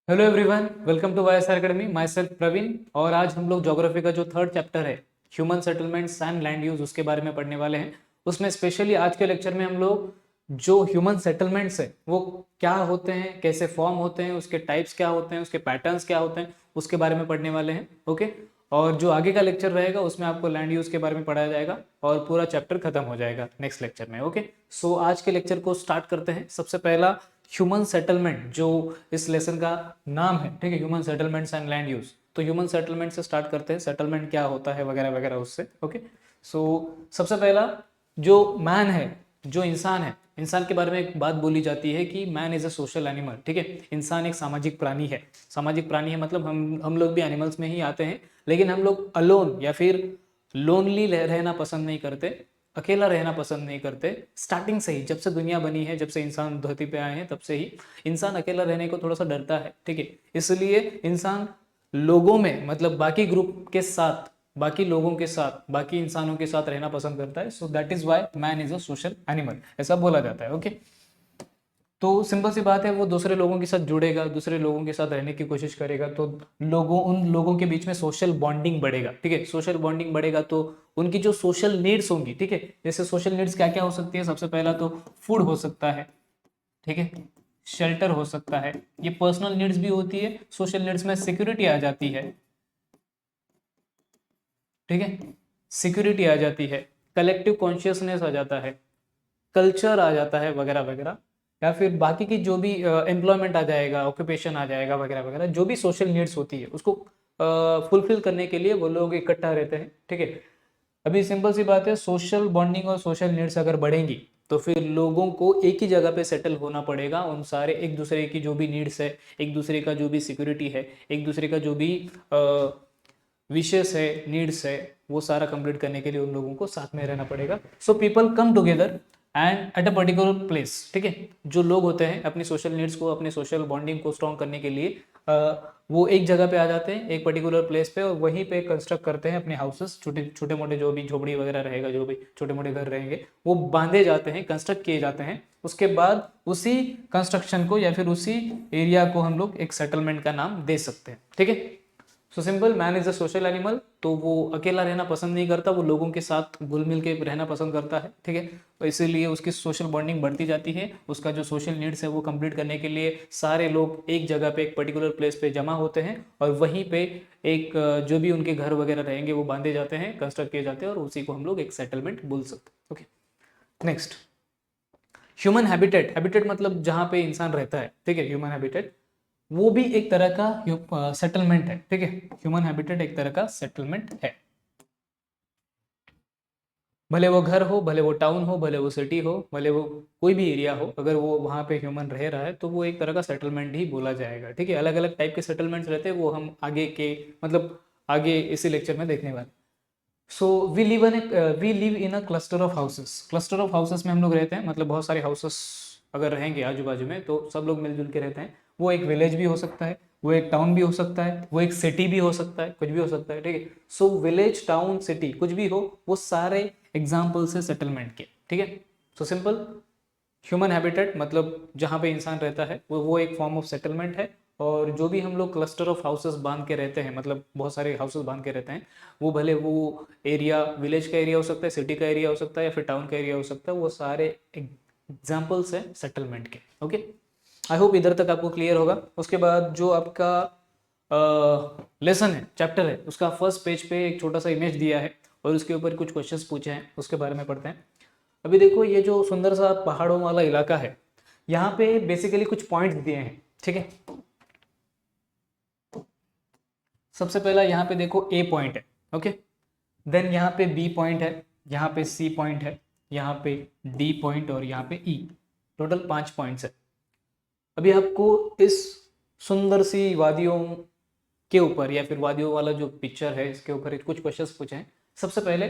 Hello everyone, welcome to YSR academy. Myself Praveen. और आज हम लोग ज्योग्राफी का जो थर्ड चैप्टर है, human settlements and land use, उसके बारे में पढ़ने वाले हैं। उसमें स्पेशली आज के लेक्चर में हम लोग जो ह्यूमन सेटलमेंट्स है वो क्या होते हैं, कैसे फॉर्म होते हैं, उसके टाइप्स क्या होते हैं, उसके पैटर्न्स क्या होते हैं, उसके बारे में पढ़ने वाले हैं। ओके। और जो आगे का लेक्चर रहेगा उसमें आपको लैंड यूज के बारे में पढ़ाया जाएगा और पूरा चैप्टर खत्म हो जाएगा नेक्स्ट लेक्चर में। ओके। सो आज के लेक्चर को स्टार्ट करते हैं। सबसे पहला ह्यूमन सेटलमेंट, जो इस लेसन का नाम है, ठीक है, human settlements and land use. तो ह्यूमन सेटलमेंट से स्टार्ट करते हैं, सेटलमेंट क्या होता है वगैरह वगैरह उससे। ओके। सो सबसे पहला जो मैन है, जो इंसान है, इंसान के बारे में एक बात बोली जाती है कि man is a social animal. ठीक है, इंसान एक सामाजिक प्राणी है। सामाजिक प्राणी है मतलब हम लोग भी एनिमल्स में ही आते हैं, लेकिन हम लोग अलोन या फिर लोनली रहना पसंद नहीं करते, अकेला रहना पसंद नहीं करते। स्टार्टिंग से ही, जब से दुनिया बनी है, जब से इंसान धरती पे आए हैं, तब से ही इंसान अकेला रहने को थोड़ा सा डरता है। ठीक है, इसलिए इंसान लोगों में, मतलब बाकी ग्रुप के साथ, बाकी लोगों के साथ, बाकी इंसानों के साथ रहना पसंद करता है। So that is why man is a social animal, ऐसा बोला जाता है। ओके। तो सिंपल सी बात है, वो दूसरे लोगों के साथ जुड़ेगा, दूसरे लोगों के साथ रहने की कोशिश करेगा, तो उन लोगों के बीच में सोशल बॉन्डिंग बढ़ेगा। ठीक है, सोशल बॉन्डिंग बढ़ेगा तो उनकी जो सोशल नीड्स होंगी, ठीक है, जैसे सोशल नीड्स क्या क्या हो सकती है। सबसे पहला तो फूड हो सकता है, ठीक है, शेल्टर हो सकता है, ये पर्सनल नीड्स भी होती है। सोशल नीड्स में सिक्योरिटी आ जाती है, ठीक है, सिक्योरिटी आ जाती है, कलेक्टिव कॉन्शियसनेस आ जाता है, कल्चर आ जाता है वगैरह वगैरह, या फिर बाकी की जो भी एम्प्लॉयमेंट आ जाएगा, ऑक्यूपेशन आ जाएगा वगैरह वगैरह, जो भी सोशल नीड्स होती है उसको फुलफिल करने के लिए वो लोग इकट्ठा रहते हैं। ठीक है, अभी सिंपल सी बात है, सोशल बॉन्डिंग और सोशल नीड्स अगर बढ़ेंगी तो फिर लोगों को एक ही जगह पे सेटल होना पड़ेगा। उन सारे एक दूसरे की जो भी नीड्स है, एक दूसरे का जो भी सिक्योरिटी है, एक दूसरे का जो भी विशेष है, नीड्स है, वो सारा कंप्लीट करने के लिए उन लोगों को साथ में रहना पड़ेगा। So people come together and at a particular place. ठीक है, जो लोग होते हैं अपनी सोशल नीड्स को, अपनी सोशल बॉन्डिंग को स्ट्रॉन्ग करने के लिए वो एक जगह पे आ जाते हैं, एक पर्टिकुलर प्लेस पे, और वहीं पे कंस्ट्रक्ट करते हैं अपने हाउसेस। छोटे छोटे मोटे जो भी झोपड़ी वगैरह रहेगा, जो भी छोटे मोटे घर रहेंगे, वो बांधे जाते हैं, कंस्ट्रक्ट किए जाते हैं। उसके बाद उसी कंस्ट्रक्शन को या फिर उसी एरिया को हम लोग एक सेटलमेंट का नाम दे सकते हैं। ठीक है, so simple, man is a social animal, तो वो अकेला रहना पसंद नहीं करता, वो लोगों के साथ घुल मिल के रहना पसंद करता है। ठीक है, तो इसीलिए उसकी सोशल बॉन्डिंग बढ़ती जाती है। उसका जो सोशल नीड्स है वो कंप्लीट करने के लिए सारे लोग एक जगह पे, एक पर्टिकुलर प्लेस पे जमा होते हैं, और वहीं पे एक जो भी उनके घर वगैरह रहेंगे वो बांधे जाते हैं, कंस्ट्रक्ट किए जाते हैं, और उसी को हम लोग एक सेटलमेंट बोल सकते हैं। Okay, next, human habitat. Habitat मतलब जहाँ पे इंसान रहता है। ठीक है, ह्यूमन हैबिटेट वो भी एक तरह का सेटलमेंट है। ठीक है, ह्यूमन हैबिटेट एक तरह का सेटलमेंट है। भले वो घर हो, भले वो टाउन हो, भले वो सिटी हो, भले वो कोई भी एरिया हो, अगर वो वहाँ पे ह्यूमन रह रहा है तो वो एक तरह का सेटलमेंट ही बोला जाएगा। ठीक है, अलग अलग टाइप के सेटलमेंट्स रहते हैं, वो हम आगे के, मतलब आगे इसी लेक्चर में देखने वाले। So we live in a cluster of houses. Cluster of houses में हम लोग रहते हैं, मतलब बहुत सारे हाउसेस अगर रहेंगे आजू बाजू में तो सब लोग मिलजुल के रहते हैं। वो एक विलेज भी हो सकता है, वो एक टाउन भी हो सकता है, वो एक सिटी भी हो सकता है, कुछ भी हो सकता है। ठीक है, सो विलेज, टाउन, सिटी, कुछ भी हो, वो सारे एग्जाम्पल्स है सेटलमेंट के। ठीक है, सो सिंपल, ह्यूमन हैबिटेट मतलब जहाँ पे इंसान रहता है वो एक फॉर्म ऑफ सेटलमेंट है। और जो भी हम लोग क्लस्टर ऑफ हाउसेस बांध के रहते हैं, मतलब बहुत सारे हाउसेस बांध के रहते हैं, वो भले वो एरिया विलेज का एरिया हो सकता है, सिटी का एरिया हो सकता है, या फिर टाउन का एरिया हो सकता है, वो सारे एग्जाम्पल्स हैं सेटलमेंट के। ओके, आई होप इधर तक आपको क्लियर होगा। उसके बाद जो आपका लेसन है, चैप्टर है, उसका फर्स्ट पेज पे एक छोटा सा इमेज दिया है और उसके ऊपर कुछ क्वेश्चंस पूछे हैं, उसके बारे में पढ़ते हैं। अभी देखो, ये जो सुंदर सा पहाड़ों वाला इलाका है, यहाँ पे बेसिकली कुछ पॉइंट्स दिए हैं। ठीक है, सबसे पहला यहाँ पे देखो ए पॉइंट है। ओके, देन यहाँ पे बी पॉइंट है, यहाँ पे सी पॉइंट है, यहाँ पे डी पॉइंट, और यहाँ पे ई। टोटल 5 पॉइंट्स है। अभी आपको इस सुंदर सी वादियों के ऊपर, या फिर वादियों वाला जो पिक्चर है इसके ऊपर कुछ क्वेश्चंस पूछे हैं। सबसे पहले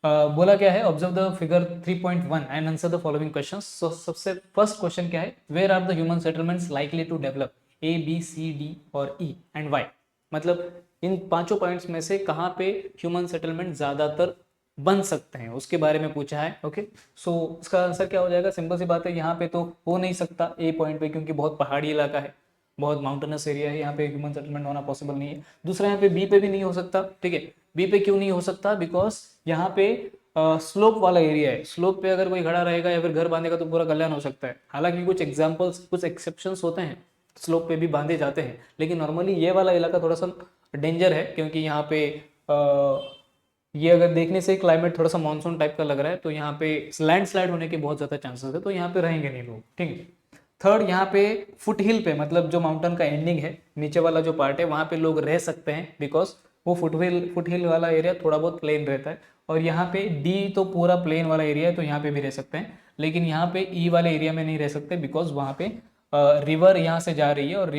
बोला क्या है, observe the figure 3.1 and answer the following questions. So सबसे फर्स्ट क्वेश्चन क्या है, where are the human settlements likely to develop, A B C D और ई एंड वाई। मतलब इन पांचों पॉइंट्स में से कहाँ पे ह्यूमन सेटलमेंट ज्यादातर बन सकते हैं, उसके बारे में पूछा है। ओके, सो इसका आंसर क्या हो जाएगा, सिंपल सी बात है, यहाँ पे तो हो नहीं सकता ए पॉइंट पे, क्योंकि बहुत पहाड़ी इलाका है। बहुत माउंटेनस एरिया है, यहाँ पे ह्यूमन सेटलमेंट होना पॉसिबल नहीं है। दूसरा यहाँ पे बी पे भी नहीं हो सकता, ठीक है। बी पे क्यों नहीं हो सकता? बिकॉज यहाँ पे स्लोप वाला एरिया है, स्लोप पे अगर कोई खड़ा रहेगा या फिर घर बांधेगा तो पूरा कल्याण हो सकता है। हालांकि कुछ एग्जाम्पल्स, कुछ एक्सेप्शंस होते हैं, स्लोप पे भी बांधे जाते हैं, लेकिन नॉर्मली ये वाला इलाका थोड़ा सा डेंजर है, क्योंकि यहाँ पे ये अगर देखने से क्लाइमेट थोड़ा सा मानसून टाइप का लग रहा है, तो यहाँ पे लैंडस्लाइड होने के बहुत ज़्यादा चांसेस है, तो यहाँ पे रहेंगे नहीं लोग, ठीक है। थर्ड, यहाँ पे फुट हिल पे, मतलब जो माउंटेन का एंडिंग है, नीचे वाला जो पार्ट है, वहाँ पे लोग रह सकते हैं, बिकॉज वो फुट हिल वाला एरिया थोड़ा बहुत प्लेन रहता है। और यहाँ पे डी तो पूरा प्लेन वाला एरिया है, तो यहाँ पे भी रह सकते हैं, लेकिन यहाँ पे ई वाले एरिया में नहीं रह सकते, बिकॉज वहाँ पे रिवर यहाँ से जा रही है, और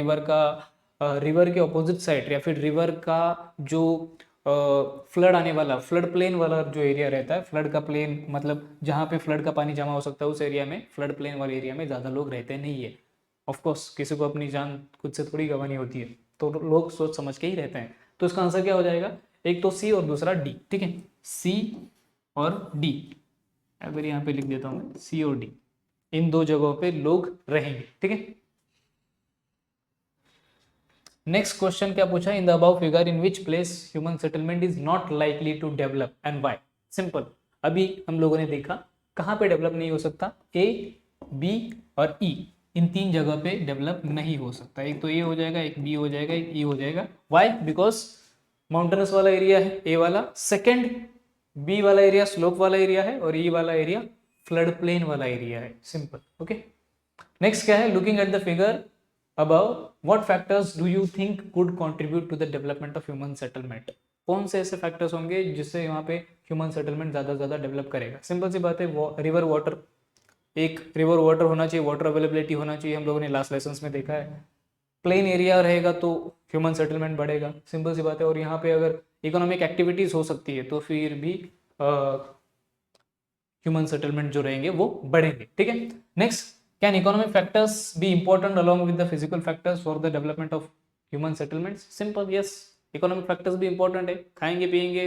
रिवर के अपोजिट साइड या फिर रिवर का जो फ्लड आने वाला, फ्लड प्लेन वाला जो एरिया रहता है, फ्लड का प्लेन मतलब जहाँ पे फ्लड का पानी जमा हो सकता है, उस एरिया में, फ्लड प्लेन वाले एरिया में ज़्यादा लोग रहते नहीं है। ऑफ कोर्स किसी को अपनी जान खुद से थोड़ी गंवानी होती है, तो लोग सोच समझ के ही रहते हैं। तो इसका आंसर क्या हो जाएगा? एक तो सी और दूसरा डी, ठीक है। सी और डी, अगर यहाँ पे लिख देता हूँ मैं, सी और डी, इन दो जगहों पे लोग रहेंगे, ठीक है। नेक्स्ट क्वेश्चन क्या पूछा? In the above figure in which place human settlement is not likely to develop and why? Simple, अभी हम लोगों ने देखा कहाँ पे डेवलप नहीं हो सकता, ए, बी और ई, इन तीन जगह पे डेवलप नहीं हो सकता। एक तो ए हो जाएगा, एक बी हो जाएगा, एक ई हो जाएगा। व्हाई? बिकॉज माउंटेनस वाला एरिया है ए वाला, सेकेंड बी वाला एरिया स्लोप वाला एरिया है, और ई वाला एरिया फ्लड प्लेन वाला एरिया है। Simple, okay. नेक्स्ट क्या है? Looking at the figure above, what factors do you think could contribute to the development of human settlement? कौन से ऐसे फैक्टर्स होंगे जिससे यहाँ पे ह्यूमन सेटलमेंट ज़्यादा से ज़्यादा डेवलप करेगा? सिंपल सी बात है, रिवर वाटर, एक रिवर वाटर होना चाहिए, वाटर अवेलेबिलिटी होना चाहिए, हम लोगों ने लास्ट लेसन में देखा है। प्लेन एरिया रहेगा तो ह्यूमन सेटलमेंट बढ़ेगा, सिंपल सी बात है। और यहाँ पे अगर इकोनॉमिक एक्टिविटीज हो सकती है तो फिर भी ह्यूमन सेटलमेंट जो रहेंगे वो बढ़ेंगे, ठीक है। Next, can economic factors be important along with the physical factors for the development of human settlements? Simple, yes, economic factors भी important है। खाएंगे पिएंगे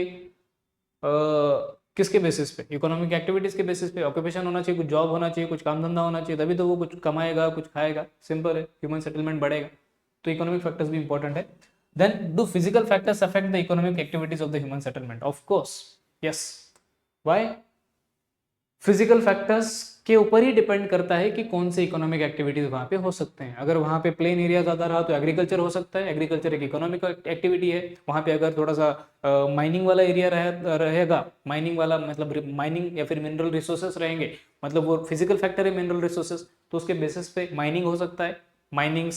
किसके बेसिस पे? इकोनॉमिक एक्टिविटीज के बेसिस पे। ऑक्यूपेशन होना चाहिए, कुछ जॉब होना चाहिए, कुछ काम धंधा होना चाहिए, तभी तो वो कुछ कमाएगा, कुछ खाएगा। सिंपल है, ह्यूमन सेटलमेंट बढ़ेगा, तो इकोनॉमिक फैक्टर्स भी इंपॉर्टेंट है। Then, do physical factors affect the economic activities of the human settlement? Of course, yes. Why? Physical factors के ऊपर ही डिपेंड करता है कि कौन से इकोनॉमिक एक्टिविटीज वहाँ पे हो सकते हैं। अगर वहाँ पे प्लेन एरिया ज़्यादा रहा तो एग्रीकल्चर हो सकता है, एग्रीकल्चर एक इकोनॉमिक एक्टिविटी है। वहाँ पे अगर थोड़ा सा माइनिंग वाला एरिया रहेगा, माइनिंग वाला मतलब माइनिंग या फिर मिनरल रिसोर्सेस रहेंगे, मतलब वो फिजिकल फैक्टर है मिनरल रिसोर्सेस, तो उसके बेसिस पे माइनिंग हो सकता है। माइनिंग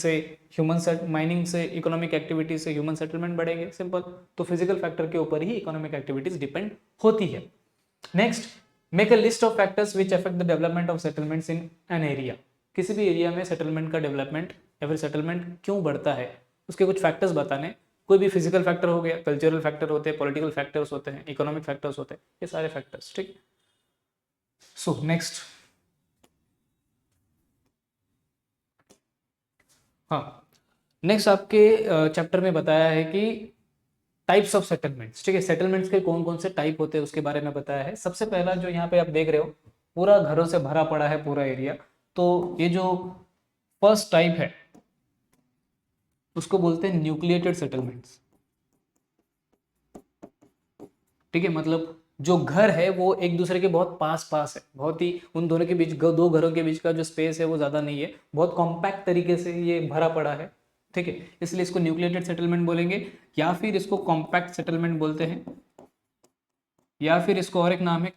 से इकोनॉमिक एक्टिविटी से ह्यूमन सेटलमेंट बढ़ेंगे, सिंपल। तो फिजिकल फैक्टर के ऊपर ही इकोनॉमिक एक्टिविटीज डिपेंड होती है। Next, make a list of factors which affect the development of settlements in an area. किसी भी एरिया में सेटलमेंट का डेवलपमेंट या फिर सेटलमेंट क्यों बढ़ता है, उसके कुछ फैक्टर्स बताने। कोई भी फिजिकल फैक्टर हो गया, कल्चरल फैक्टर होते हैं, पॉलिटिकल फैक्टर्स होते हैं, इकोनॉमिक फैक्टर्स होते हैं, ये सारे फैक्टर्स, ठीक। सो नेक्स्ट, हाँ, नेक्स्ट आपके चैप्टर में बताया है कि टाइप्स ऑफ सेटलमेंट्स, ठीक है। सेटलमेंट्स के कौन कौन से टाइप होते हैं उसके बारे में बताया है। सबसे पहला जो यहाँ पे आप देख रहे हो, पूरा घरों से भरा पड़ा है पूरा एरिया, तो ये जो फर्स्ट टाइप है उसको बोलते हैं न्यूक्लिएटेड सेटलमेंट्स, ठीक है। मतलब जो घर है वो एक दूसरे के बहुत पास पास है, बहुत ही उन दोनों के बीच, दो घरों के बीच का जो स्पेस है वो ज़्यादा नहीं है, बहुत कॉम्पैक्ट तरीके से ये भरा पड़ा है, ठीक है। इसलिए इसको न्यूक्लिएटेड सेटलमेंट बोलेंगे, या फिर इसको कॉम्पैक्ट सेटलमेंट बोलते हैं, या फिर इसको और एक नाम है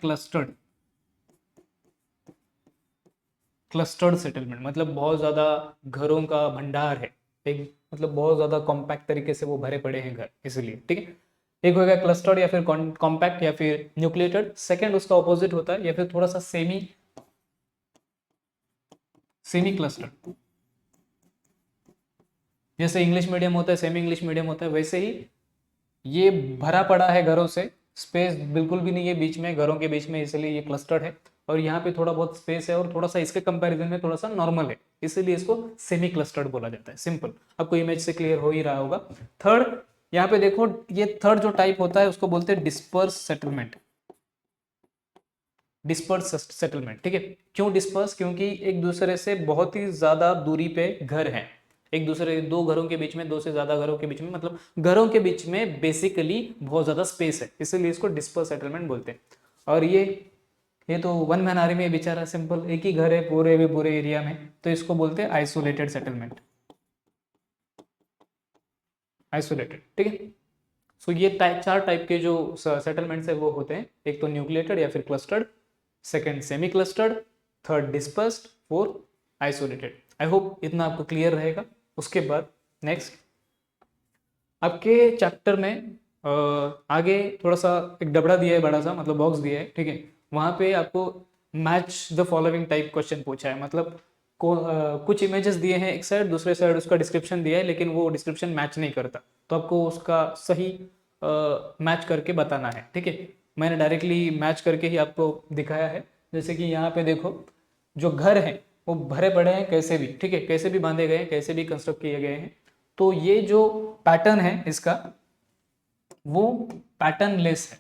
क्लस्टर्ड सेटलमेंट। मतलब बहुत ज़्यादा घरों का भंडार है, एक मतलब बहुत ज़्यादा कॉम्पैक्ट तरीके से वो भरे पड़े हैं घर, इसलिए, ठीक है। एक हो गया क्लस्टर्ड या फिर कॉम्पैक्ट या फिर न्यूक्लिएटेड। सेकंड उसका ऑपोजिट होता है, या फिर थोड़ा सा सेमी क्लस्टर्ड। जैसे इंग्लिश मीडियम होता है, सेमी इंग्लिश मीडियम होता है, वैसे ही ये भरा पड़ा है घरों से, स्पेस बिल्कुल भी नहीं है बीच में, घरों के बीच में, इसलिए ये क्लस्टर्ड है। और यहाँ पे थोड़ा बहुत स्पेस है और थोड़ा सा इसके कंपैरिजन में थोड़ा सा नॉर्मल है, इसीलिए इसको सेमी क्लस्टर्ड बोला जाता है। सिंपल, आपको इमेज से क्लियर हो ही रहा होगा। थर्ड, यहाँ पे देखो, ये थर्ड जो टाइप होता है उसको बोलते हैं डिस्पर्स सेटलमेंट। डिस्पर्स सेटलमेंट, ठीक है। क्यों डिस्पर्स? क्योंकि एक दूसरे से बहुत ही ज्यादा दूरी पे घर है, एक दूसरे दो घरों के बीच में, दो से ज़्यादा घरों के बीच में, मतलब घरों के बीच में बेसिकली बहुत ज़्यादा स्पेस है, इसीलिए इसको डिस्पर्स सेटलमेंट बोलते हैं। और ये तो वन मैन आर्मी है बेचारा, सिंपल एक ही घर है पूरे एरिया में, तो इसको बोलते हैं आइसोलेटेड सेटलमेंट, आइसोलेटेड, ठीक है। सो ये चार टाइप के जो सेटलमेंट्स है वो होते हैं, एक तो न्यूक्लिएटेड या फिर clustered, second semi clustered, third dispersed, fourth isolated. I hope इतना आपको क्लियर रहेगा। उसके बाद नेक्स्ट आपके चैप्टर में आगे थोड़ा सा एक डबड़ा दिया है, बड़ा सा मतलब बॉक्स दिया है, ठीक है। वहाँ पे आपको match the following type question पूछा है, मतलब कुछ इमेजेस दिए हैं एक साइड, दूसरे साइड उसका डिस्क्रिप्शन दिया है, लेकिन वो डिस्क्रिप्शन मैच नहीं करता, तो आपको उसका सही मैच करके बताना है, ठीक है। मैंने डायरेक्टली मैच करके ही आपको दिखाया है। जैसे कि यहाँ पे देखो, जो घर हैं वो भरे पड़े हैं कैसे भी, ठीक है, कैसे भी बांधे गए हैं, कैसे भी कंस्ट्रक्ट किए गए हैं, तो ये जो पैटर्न है इसका वो पैटर्न लेस है।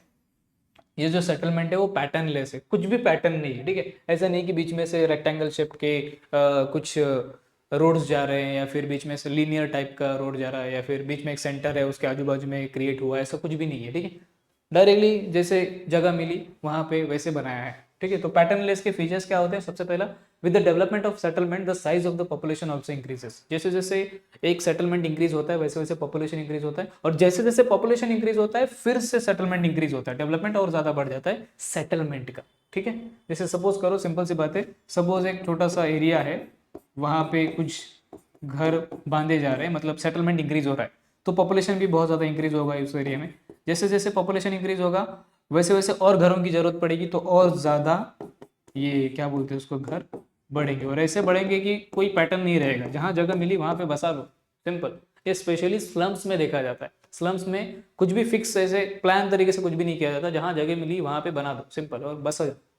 ये जो सेटलमेंट है वो पैटर्न लेस है, कुछ भी पैटर्न नहीं है, ठीक है। ऐसा नहीं कि बीच में से रेक्टेंगल शेप के कुछ रोड्स जा रहे हैं, या फिर बीच में से लीनियर टाइप का रोड जा रहा है, या फिर बीच में एक सेंटर है उसके आजू बाजू में क्रिएट हुआ है, ऐसा कुछ भी नहीं है, ठीक है। डायरेक्टली जैसे जगह मिली वहाँ पे वैसे बनाया है, ठीक है। तो पैटर्नलेस के फीचर्स क्या होते हैं? सबसे पहला, with the development of settlement the size of the population also increases. जैसे जैसे एक सेटलमेंट इंक्रीज होता है वैसे वैसे पॉपुलेशन इंक्रीज होता है, और जैसे जैसे पॉपुलेशन इंक्रीज होता है फिर से सेटलमेंट इंक्रीज होता है, डेवलपमेंट और ज्यादा बढ़ जाता है सेटलमेंट का, ठीक है। जैसे सपोज करो, सिंपल सी बात है, सपोज एक छोटा सा एरिया है, वहां पे कुछ घर बांधे जा रहे हैं, मतलब सेटलमेंट इंक्रीज हो रहा है, तो पॉपुलेशन भी बहुत ज़्यादा इंक्रीज होगा उस एरिया में। जैसे जैसे पॉपुलेशन इंक्रीज होगा वैसे वैसे और घरों की जरूरत पड़ेगी, तो और ज़्यादा ये क्या बोलते हैं उसको, घर बढ़ेंगे, और ऐसे बढ़ेंगे कि कोई पैटर्न नहीं रहेगा, जहाँ जगह मिली वहाँ पे बसा लो, सिंपल। ये स्पेशली स्लम्स में देखा जाता है। स्लम्स में कुछ भी फिक्स ऐसे प्लान तरीके से कुछ भी नहीं किया जाता, जहाँ जगह मिली वहाँ पे बना दो, सिंपल, और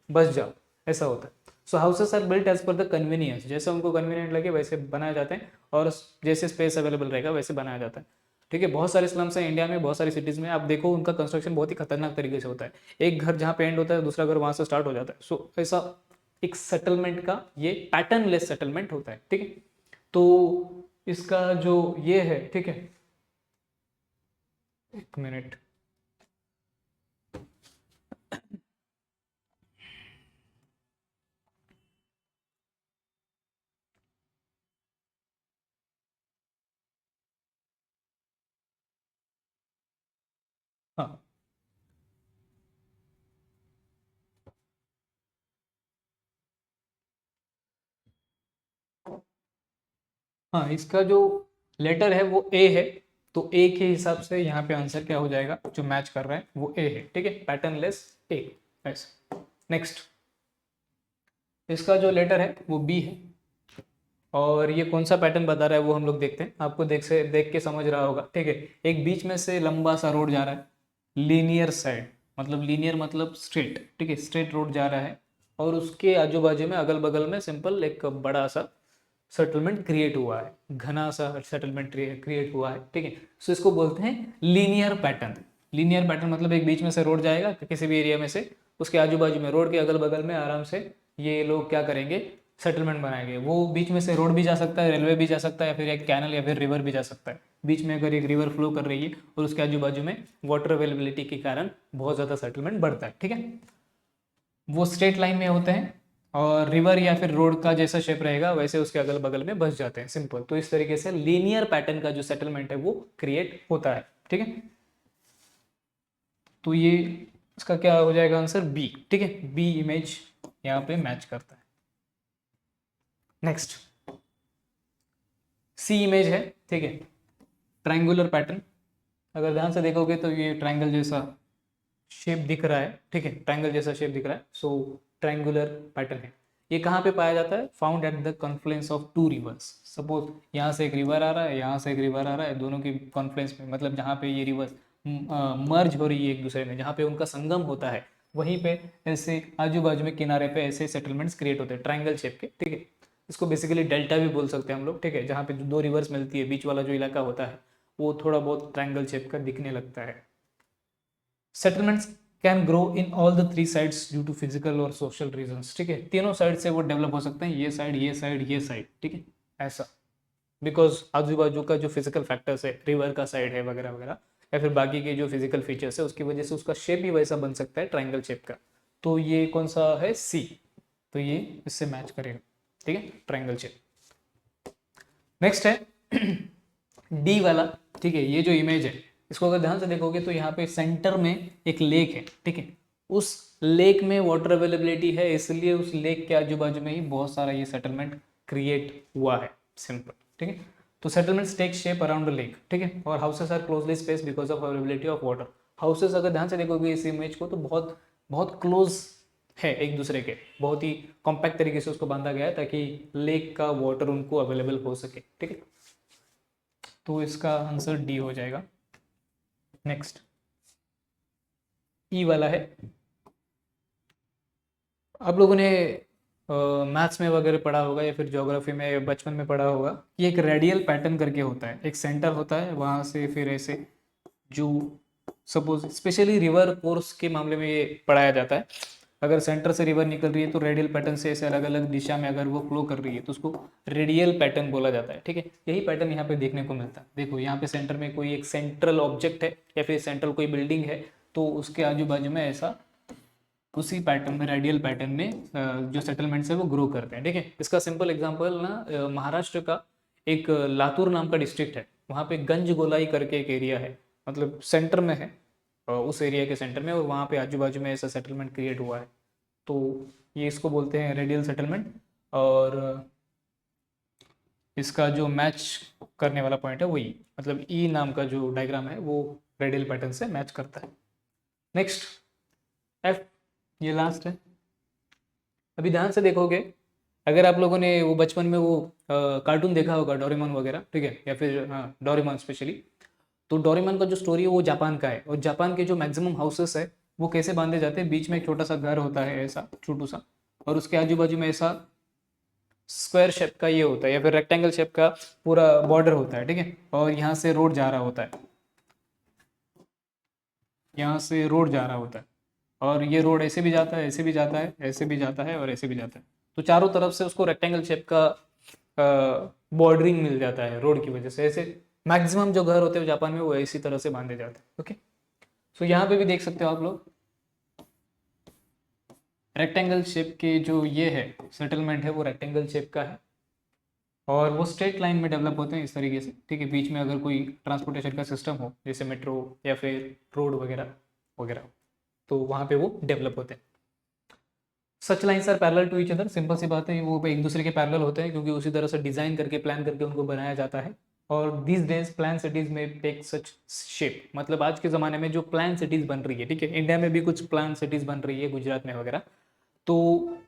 बस जाओ, ऐसा होता है। So houses are built as per the convenience, जैसे उनको कन्वीनियंट लगे वैसे बनाए जाते हैं, और जैसे स्पेस अवेलेबल रहेगा वैसे बनाया जाता है, ठीक है। बहुत सारे स्लम्स हैं इंडिया में, बहुत सारी सिटीज़ में, आप देखो उनका कंस्ट्रक्शन बहुत ही खतरनाक तरीके से होता है। एक घर जहाँ पे एंड होता है दूसरा घर वहाँ से स्टार्ट हो जाता है। सो ऐसा एक सेटलमेंट का ये पैटर्नलेस सेटलमेंट होता है, ठीक है। तो इसका जो ये है, ठीक है, एक मिनट, हाँ हाँ, इसका जो लेटर है वो ए है, तो ए के हिसाब से यहाँ पे आंसर क्या हो जाएगा, जो मैच कर रहा है वो ए है, ठीक है, पैटर्नलेस ए, ऐसे। नेक्स्ट, इसका जो लेटर है वो बी है, और ये कौन सा पैटर्न बता रहा है वो हम लोग देखते हैं, आपको देख के समझ रहा होगा, ठीक है। एक बीच में से लंबा सा रोड जा रहा है, लीनियर साइड, मतलब लीनियर मतलब स्ट्रेट, ठीक है, स्ट्रेट रोड जा रहा है, और उसके आजू बाजू में अगल बगल में सिंपल एक बड़ा सा सेटलमेंट क्रिएट हुआ है, घना सा सेटलमेंट क्रिएट हुआ है, ठीक है। सो इसको बोलते हैं लीनियर पैटर्न। लीनियर पैटर्न मतलब एक बीच में से रोड जाएगा किसी भी एरिया में से, उसके आजू बाजू में रोड के अगल बगल में आराम से ये लोग क्या करेंगे, सेटलमेंट बनाएंगे। वो बीच में से रोड भी जा सकता है, रेलवे भी जा सकता है, या फिर एक कैनल या फिर रिवर भी जा सकता है। बीच में अगर एक रिवर फ्लो कर रही है और उसके आजू बाजू में वाटर अवेलेबिलिटी के कारण बहुत ज़्यादा सेटलमेंट बढ़ता है, ठीक है। वो स्ट्रेट लाइन में होते हैं, और रिवर या फिर रोड का जैसा शेप रहेगा वैसे उसके अगल बगल में बस जाते हैं, सिंपल। तो इस तरीके से लीनियर पैटर्न का जो सेटलमेंट है वो क्रिएट होता है, ठीक है। तो ये इसका क्या हो जाएगा आंसर, बी, ठीक है, बी इमेज यहाँ पे मैच करता है। नेक्स्ट, सी इमेज है, ठीक है, ट्रायंगुलर पैटर्न। अगर ध्यान से देखोगे तो ये ट्रायंगल जैसा शेप दिख रहा है, ठीक है, ट्रायंगल जैसा शेप दिख रहा है, सो ट्रायंगुलर पैटर्न है। ये कहाँ पे पाया जाता है? Found at the confluence of two rivers. Suppose यहाँ से एक रिवर आ रहा है, यहाँ से एक रिवर आ रहा है, दोनों की कॉन्फ्लुएंस में, मतलब जहाँ पे ये रिवर्स मर्ज हो रही है एक दूसरे में, जहाँ पे उनका संगम होता है, वहीं पे ऐसे आजू बाजू में किनारे पे ऐसे सेटलमेंट्स क्रिएट होते हैं ट्रायंगल शेप के, ठीक है। इसको बेसिकली डेल्टा भी बोल सकते हैं हम लोग, ठीक है, जहाँ पे दो रिवर्स मिलती है, बीच वाला जो इलाका होता है वो थोड़ा बहुत ट्रायंगल शेप का दिखने लगता है। Settlements can grow in all the three sides due to physical और सोशल रीजंस, ठीक है, तीनों साइड से वो डेवलप हो सकते हैं, ये साइड, ये साइड, ये साइड, ठीक है, ऐसा। बिकॉज आजू बाजू का जो फिजिकल फैक्टर्स है, रिवर का साइड है वगैरह वगैरह, या फिर बाकी के जो फिजिकल फीचर्स है उसकी वजह से उसका शेप ही वैसा बन सकता है ट्राइंगल शेप का। तो ये कौन सा है, सी, तो ये इससे मैच करेगा, ठीक है, ट्राइंगल शेप। नेक्स्ट है डी वाला, ठीक है। ये जो इमेज है इसको अगर ध्यान से देखोगे तो यहाँ पे सेंटर में एक लेक है, ठीक है। उस लेक में वाटर अवेलेबिलिटी है, इसलिए उस लेक के आजू बाजू में ही बहुत सारा ये सेटलमेंट क्रिएट हुआ है, सिंपल, ठीक है। तो settlements take shape around the lake, ठीक है, और houses are closely space because of availability of water. Houses अगर ध्यान से देखोगे इस इमेज को तो बहुत बहुत क्लोज है एक दूसरे के, बहुत ही कॉम्पैक्ट तरीके से उसको बांधा गया है ताकि लेक का वाटर उनको अवेलेबल हो सके, ठीक है। तो इसका आंसर डी हो जाएगा। नेक्स्ट ई वाला है, आप लोगों ने मैथ्स में वगैरह पढ़ा होगा या फिर ज्योग्राफी में बचपन में पढ़ा होगा कि एक रेडियल पैटर्न करके होता है, एक सेंटर होता है, वहाँ से फिर ऐसे जो सपोज स्पेशली रिवर कोर्स के मामले में ये पढ़ाया जाता है। अगर सेंटर से रिवर निकल रही है तो रेडियल पैटर्न से ऐसे अलग अलग दिशा में अगर वो फ्लो कर रही है तो उसको रेडियल पैटर्न बोला जाता है, ठीक है। यही पैटर्न यहाँ पे देखने को मिलता है। देखो यहाँ पे सेंटर में कोई एक सेंट्रल ऑब्जेक्ट है या फिर सेंट्रल कोई बिल्डिंग है, तो उसके आजू बाजू में ऐसा उसी पैटर्न में, रेडियल पैटर्न में जो सेटलमेंट्स है वो ग्रो करते हैं, ठीक है। इसका सिंपल एग्जांपल ना महाराष्ट्र का एक लातूर नाम का डिस्ट्रिक्ट है, वहाँ पे गंज गोलाई करके एक एरिया है, मतलब सेंटर में है, उस एरिया के सेंटर में, और वहाँ पे आजू बाजू में ऐसा सेटलमेंट क्रिएट हुआ है। तो ये इसको बोलते हैं रेडियल सेटलमेंट, और इसका जो मैच करने वाला पॉइंट है वही, मतलब ई नाम का जो डायग्राम है वो रेडियल पैटर्न से मैच करता है। नेक्स्ट एफ, ये लास्ट है। अभी ध्यान से देखोगे, अगर आप लोगों ने वो बचपन में वो कार्टून देखा होगा डोरेमोन वगैरह, ठीक है, या फिर हाँ डोरेमोन स्पेशली, तो डोरेमोन का जो स्टोरी है वो जापान का है, और जापान के जो मैक्सिमम हाउसेस है वो कैसे बांधे जाते हैं, बीच में एक छोटा सा घर होता है ऐसा छोटू सा, और उसके आजू बाजू में ऐसा स्क्वायर शेप का ये होता है या फिर रेक्टेंगल शेप का पूरा बॉर्डर होता है, ठीक है, और यहाँ से रोड जा रहा होता है, यहाँ से रोड जा रहा होता है, और ये रोड ऐसे भी जाता है, ऐसे भी जाता है, ऐसे भी जाता है और ऐसे भी जाता है। तो चारों तरफ से उसको रेक्टेंगल शेप का बॉर्डरिंग मिल जाता है रोड की वजह से। ऐसे मैक्सिमम जो घर होते हैं जापान में वो इसी तरह से बांधे जाते हैं, ओके। सो यहाँ पे भी देख सकते हो आप लोग, रेक्टेंगल शेप के जो ये है सेटलमेंट है वो रेक्टेंगल शेप का है, और वो स्ट्रेट लाइन में डेवलप होते हैं इस तरीके से, ठीक है। बीच में अगर कोई ट्रांसपोर्टेशन का सिस्टम हो जैसे मेट्रो या फिर रोड वगैरह वगैरह, तो वहाँ पे वो डेवलप होते हैं। Such lines are parallel to each other, simple सी बात है, वो एक दूसरे के पैरेलल होते हैं क्योंकि उसी तरह से डिजाइन करके प्लान करके उनको बनाया जाता है। और दीज डेज प्लान सिटीज में टेक सच शेप, मतलब आज के ज़माने में जो प्लान सिटीज़ बन रही है, ठीक है, इंडिया में भी कुछ प्लान सिटीज़ बन रही है गुजरात में वगैरह, तो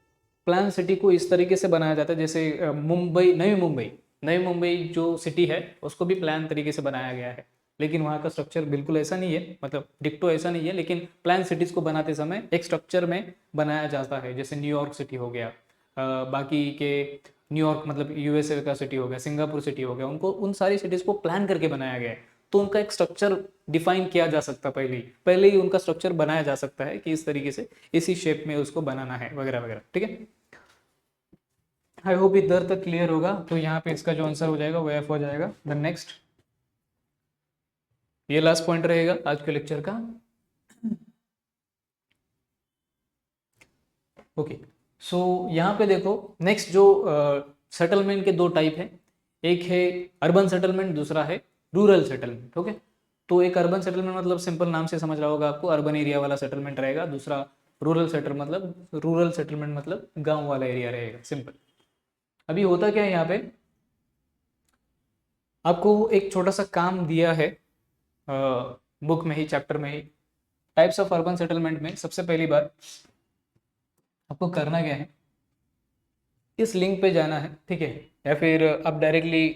प्लान सिटी को इस तरीके से बनाया जाता है जैसे मुंबई, नई मुंबई जो सिटी है उसको भी प्लान तरीके से बनाया गया है, लेकिन वहाँ का स्ट्रक्चर बिल्कुल ऐसा नहीं है, मतलब डिक्टो ऐसा नहीं है, लेकिन प्लान सिटीज़ को बनाते समय एक स्ट्रक्चर में बनाया जाता है। जैसे न्यूयॉर्क सिटी हो गया, बाकी के न्यूयॉर्क मतलब यूएसए का सिटी हो गया, सिंगापुर सिटी हो गया, उनको उन सारी सिटीज़ को प्लान करके बनाया गया है, तो उनका एक स्ट्रक्चर डिफाइन किया जा सकता है, पहले ही उनका स्ट्रक्चर बनाया जा सकता है कि इस तरीके से इसी शेप में उसको बनाना है वगैरह वगैरह, ठीक है। आई होप इधर तक क्लियर होगा। तो यहाँ पे इसका जो आंसर हो जाएगा वो एफ हो जाएगा। द नेक्स्ट, ये लास्ट पॉइंट रहेगा आज के लेक्चर का। ओके, सो यहाँ पे देखो, नेक्स्ट जो सेटलमेंट के दो टाइप हैं, एक है अर्बन सेटलमेंट, दूसरा है रूरल सेटलमेंट, ओके। तो एक अर्बन सेटलमेंट मतलब सिंपल नाम से समझ रहा होगा आपको, अर्बन एरिया वाला सेटलमेंट रहेगा, दूसरा रूरल सेटलमेंट मतलब गांव वाला एरिया रहेगा, सिंपल। अभी होता क्या है यहाँ पे, आपको एक छोटा सा काम दिया है बुक में ही, चैप्टर में ही, टाइप्स ऑफ अर्बन सेटलमेंट में। सबसे पहली बार आपको करना क्या है, इस लिंक पे जाना है, ठीक है, या फिर आप डायरेक्टली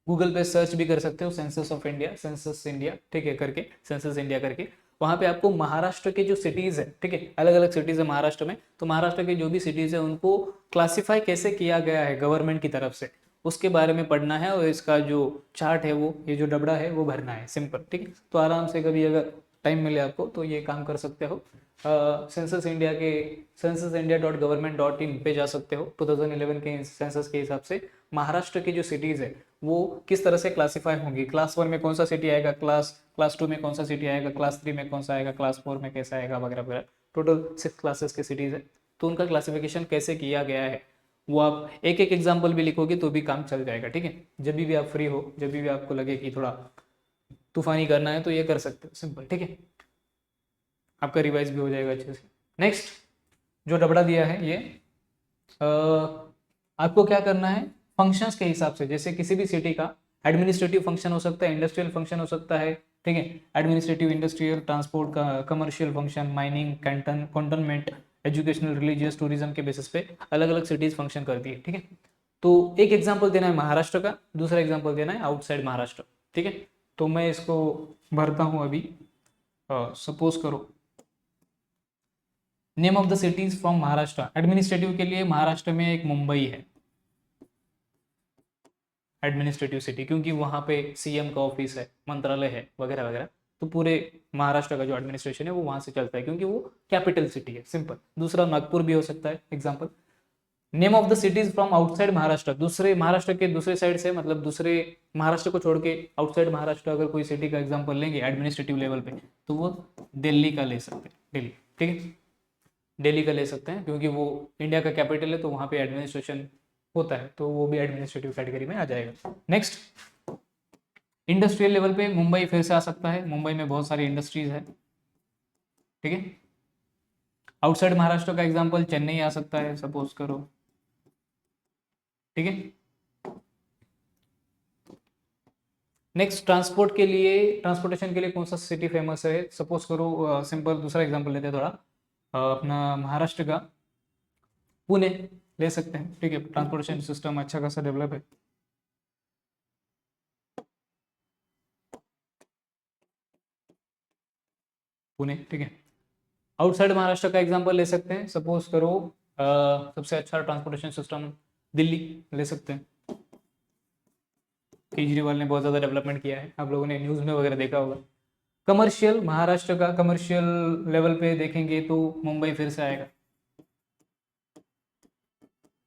गूगल पे सर्च भी कर सकते हो, census of India, census India, ठीक है, करके सेंसस इंडिया करके, वहाँ पे आपको महाराष्ट्र के जो सिटीज़ है, ठीक है, अलग अलग सिटीज़ है महाराष्ट्र में, तो महाराष्ट्र के जो भी सिटीज़ है उनको क्लासीफाई कैसे किया गया है गवर्नमेंट की तरफ से, उसके बारे में पढ़ना है, और इसका जो चार्ट है वो, ये जो डबड़ा है वो भरना है, सिंपल, ठीक है। तो आराम से कभी अगर टाइम मिले आपको तो ये काम कर सकते हो। सेंसस इंडिया के censusindia.government.in पे जा सकते हो, 2011 के सेंसस के हिसाब से महाराष्ट्र की जो सिटीज़ है वो किस तरह से क्लासीफाई होंगी, क्लास 1 में कौन सा सिटी आएगा, क्लास 2 में कौन सा सिटी आएगा, क्लास 3 में कौन सा आएगा, क्लास 4 में कैसा आएगा, वगैरह वगैरह। टोटल 6 क्लासेस के सिटीज़ है, तो उनका क्लासिफिकेशन कैसे किया गया है वो आप एक एक एग्जाम्पल भी लिखोगे तो भी काम चल जाएगा, ठीक है। जब भी आप फ्री हो, जब भी आपको लगे कि थोड़ा तूफानी करना है तो ये कर सकते हो, सिंपल, ठीक है। आपका रिवाइज भी हो जाएगा अच्छे से। नेक्स्ट जो डबड़ा दिया है ये आपको क्या करना है, फंक्शंस के हिसाब से, जैसे किसी भी सिटी का एडमिनिस्ट्रेटिव फंक्शन हो सकता है, इंडस्ट्रियल फंक्शन हो सकता है, ठीक है। एडमिनिस्ट्रेटिव, इंडस्ट्रियल, ट्रांसपोर्ट का, commercial function, mining, cantonment, educational, religious, tourism के बेसिस पे अलग अलग सिटीज फंक्शन करती है, ठीक है। तो एक एग्जाम्पल देना है महाराष्ट्र का, दूसरा एग्जाम्पल देना है आउटसाइड महाराष्ट्र, ठीक है। तो मैं इसको भरता हूँ अभी। सपोज करो name of the cities from Maharashtra. Administrative के लिए महाराष्ट्र में एक मुंबई है एडमिनिस्ट्रेटिव सिटी, क्योंकि वहाँ पे सीएम का ऑफिस है, मंत्रालय है, वगैरह वगैरह। तो पूरे महाराष्ट्र का जो एडमिनिस्ट्रेशन है वो वहाँ से चलता है, क्योंकि वो कैपिटल सिटी है, सिंपल। दूसरा नागपुर भी हो सकता है example. Name of the cities from outside Maharashtra, दूसरे महाराष्ट्र के दूसरे साइड से, मतलब दूसरे महाराष्ट्र को छोड़ के आउटसाइड महाराष्ट्र अगर कोई सिटी का एग्जाम्पल लेंगे एडमिनिस्ट्रेटिव लेवल पे, तो वो दिल्ली का ले सकते हैं, दिल्ली, ठीक है। दिल्ली का ले सकते हैं क्योंकि वो इंडिया का कैपिटल है, तो वहाँ पे एडमिनिस्ट्रेशन होता है, तो वो भी एडमिनिस्ट्रेटिव कैटेगरी में आ जाएगा। नेक्स्ट इंडस्ट्रियल लेवल पे मुंबई फिर से आ सकता है, मुंबई में बहुत सारी इंडस्ट्रीज है, ठीक है। आउटसाइड महाराष्ट्र का एग्जांपल चेन्नई आ सकता है, सपोज करो, ठीक है। नेक्स्ट ट्रांसपोर्टेशन के लिए कौन सा सिटी फेमस है, सपोज करो सिंपल दूसरा एग्जांपल लेते हैं थोड़ा, अपना महाराष्ट्र का पुणे ले सकते हैं, ठीक है। ट्रांसपोर्टेशन सिस्टम अच्छा खासा डेवलप है। पुणे, ठीक है। आउटसाइड महाराष्ट्र का एग्जांपल ले सकते हैं, सपोज करो सबसे अच्छा ट्रांसपोर्टेशन सिस्टम दिल्ली ले सकते हैं। केजरीवाल ने बहुत ज़्यादा डेवलपमेंट किया है, आप लोगों ने न्यूज़ में वगैरह देखा होगा। कमर्शियल महाराष्ट्र का कमर्शियल लेवल पे देखेंगे तो मुंबई फिर से आएगा,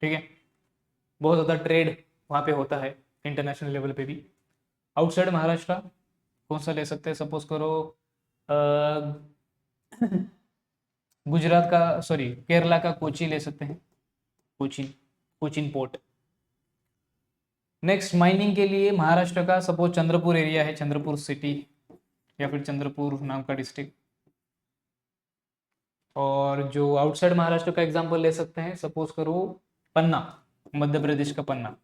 ठीक है। बहुत ज़्यादा ट्रेड वहाँ पे होता है इंटरनेशनल लेवल पे भी। आउटसाइड महाराष्ट्र कौन सा ले सकते हैं, सपोज करो गुजरात का, सॉरी केरला का कोची ले सकते हैं, कोचिन पोर्ट। नेक्स्ट माइनिंग के लिए महाराष्ट्र का सपोज चंद्रपुर एरिया है, चंद्रपुर सिटी या फिर चंद्रपुर नाम का डिस्ट्रिक्ट। और जो आउटसाइड महाराष्ट्र का एग्जांपल ले सकते हैं, सपोज करो पन्ना, मध्य प्रदेश का पन्ना,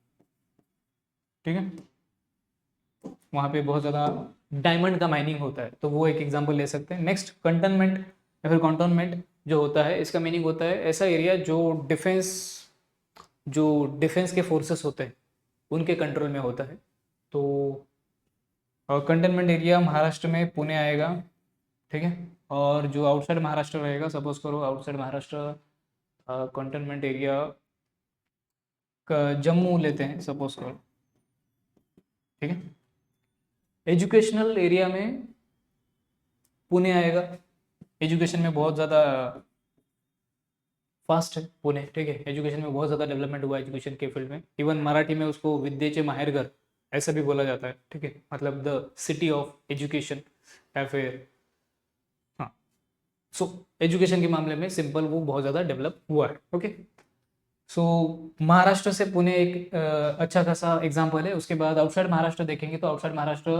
ठीक है। वहाँ पे बहुत ज़्यादा डायमंड का माइनिंग होता है, तो वो एक एग्जांपल ले सकते हैं। नेक्स्ट कंटोनमेंट या फिर कंटोनमेंट जो होता है, इसका मीनिंग होता है ऐसा एरिया जो डिफेंस के फोर्सेस होते हैं उनके कंट्रोल में होता है। तो कंटेनमेंट एरिया महाराष्ट्र में पुणे आएगा, ठीक है। और जो आउटसाइड महाराष्ट्र रहेगा, सपोज करो outside Maharashtra containment area Jammu लेते हैं, सपोज करो, ठीक है। एजुकेशनल एरिया में पुणे आएगा, एजुकेशन में बहुत ज़्यादा फास्ट है पुणे, ठीक है। एजुकेशन में बहुत ज़्यादा डेवलपमेंट हुआ है एजुकेशन के फील्ड में। इवन मराठी में उसको विद्येचे माहेरघर ऐसा भी बोला जाता है, ठीक है, मतलब द सिटी ऑफ एजुकेशन या फिर, हाँ। सो एजुकेशन के मामले में सिंपल वो बहुत ज़्यादा डेवलप हुआ है, ओके। सो महाराष्ट्र से पुणे एक अच्छा खासा एग्जाम्पल है। उसके बाद आउटसाइड महाराष्ट्र देखेंगे तो आउटसाइड महाराष्ट्र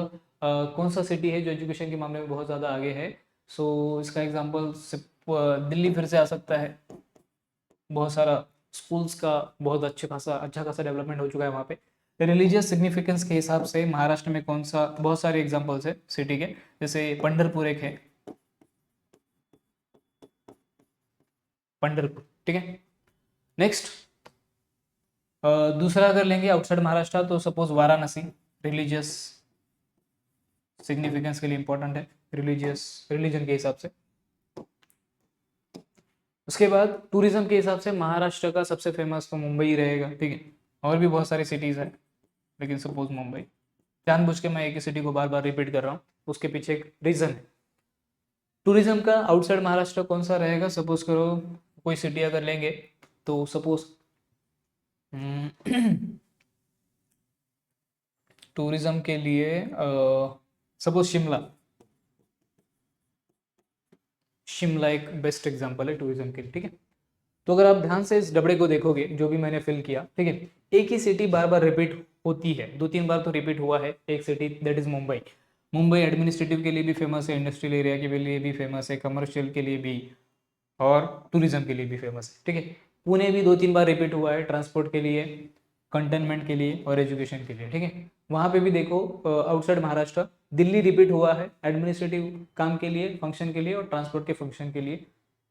कौन सा सिटी है जो एजुकेशन के मामले में बहुत ज़्यादा आगे है। सो इसका एग्जाम्पल दिल्ली फिर से आ सकता है। बहुत सारा स्कूल्स का बहुत अच्छा खासा डेवलपमेंट हो चुका है वहाँ पे। रिलीजियस सिग्निफिकेंस के हिसाब से महाराष्ट्र में कौन सा, बहुत सारे एग्जाम्पल्स है सिटी के, जैसे पंढरपुर एक है, पंढरपुर, ठीक है। नेक्स्ट दूसरा अगर लेंगे आउटसाइड महाराष्ट्र तो सपोज वाराणसी, रिलीजियस सिग्निफिकेंस के लिए इंपॉर्टेंट है, रिलीजन के हिसाब से। उसके बाद टूरिज्म के हिसाब से महाराष्ट्र का सबसे फेमस तो मुंबई रहेगा, ठीक है। और भी बहुत सारी सिटीज़ है, लेकिन सपोज मुंबई, जानबूझ के मैं एक ही सिटी को बार बार रिपीट कर रहा हूँ, उसके पीछे एक रीज़न है। टूरिज्म का आउटसाइड महाराष्ट्र कौन सा रहेगा, सपोज करो कोई सिटी अगर लेंगे तो सपोज टूरिज्म के लिए सपोज शिमला एक बेस्ट एग्जांपल है टूरिज्म के लिए, ठीक है। तो अगर आप ध्यान से इस डबड़े को देखोगे जो भी मैंने फिल किया, ठीक है, एक ही सिटी बार बार रिपीट होती है, 2-3 बार तो रिपीट हुआ है एक city, that is Mumbai. Mumbai administrative के लिए भी फेमस है, इंडस्ट्रियल एरिया के लिए भी फेमस है, कमर्शियल के लिए भी और टूरिज्म के लिए भी फेमस है, ठीक है। पुणे भी 2-3 बार रिपीट हुआ है ट्रांसपोर्ट के लिए, कंटेनमेंट के लिए और एजुकेशन के लिए, ठीक है। वहाँ पे भी देखो आउटसाइड महाराष्ट्र दिल्ली रिपीट हुआ है एडमिनिस्ट्रेटिव काम के लिए, फंक्शन के लिए और ट्रांसपोर्ट के फंक्शन के लिए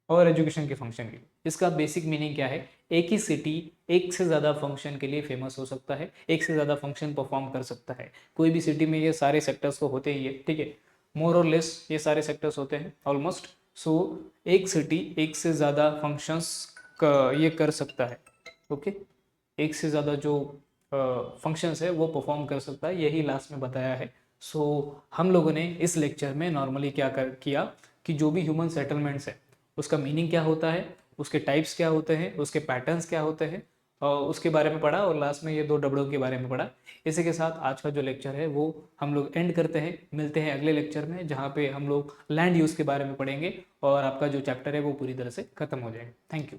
और एजुकेशन के फंक्शन के लिए। इसका बेसिक मीनिंग क्या है, एक ही सिटी एक से ज़्यादा फंक्शन के लिए फेमस हो सकता है, एक से ज़्यादा फंक्शन परफॉर्म कर सकता है। कोई भी सिटी में ये सारे सेक्टर्स तो होते ही है, ठीक है, मोर और लेस ये सारे सेक्टर्स होते हैं ऑलमोस्ट। सो एक सिटी एक से ज़्यादा फंक्शंस ये कर सकता है, ओके, एक से ज़्यादा जो फंक्शंस है वो परफॉर्म कर सकता है, यही लास्ट में बताया है। सो हम लोगों ने इस लेक्चर में नॉर्मली क्या किया कि जो भी ह्यूमन सेटलमेंट्स है उसका मीनिंग क्या होता है, उसके टाइप्स क्या होते हैं, उसके पैटर्न्स क्या होते हैं, और उसके बारे में पढ़ा, और लास्ट में ये 2 डबड़ों के बारे में पढ़ा। इसी के साथ आज का जो लेक्चर है वो हम लोग एंड करते हैं। मिलते हैं अगले लेक्चर में जहाँ पे हम लोग लैंड यूज़ के बारे में पढ़ेंगे और आपका जो चैप्टर है वो पूरी तरह से खत्म हो जाएगा। Thank you.